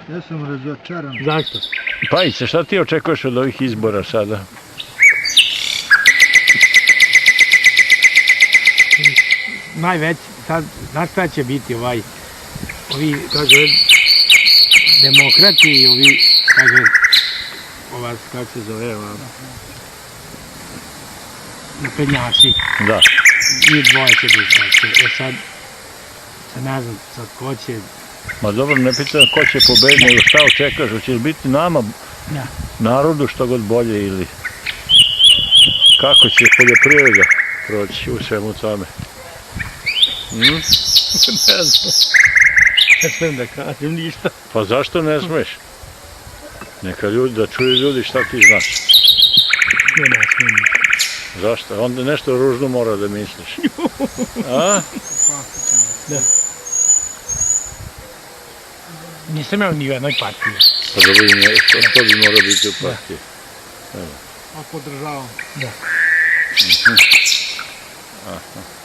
Ja sam razočaran. Zašto? Pajice, šta ti očekuješ od ovih izbora sada? Najveći, sad, znaš šta će biti ovi, kaže, demokrati i ovi, kaže, kako se zove, naprednjaci. Da. I dvoje će biti, znači, sad ne znam, sad ko će... Ma dobro, ne pitam ko će pobediti, nego šta očekaš, hoće li biti nama, narodu, što god bolje, ili kako će poljoprivreda proći u svemu tome? Ne znam, ne smijem da kažem ništa. Pa zašto ne smeš? Neka ljudi, da čuju ljudi šta ti znaš. Ne smijem ništa. Zašto? Onda nešto ružno mora da misliš. A? Da. Nisam imao ni u jednoj partiji. Pa dobro, što bi morao biti u partiji? A podržavam. Da. Aha.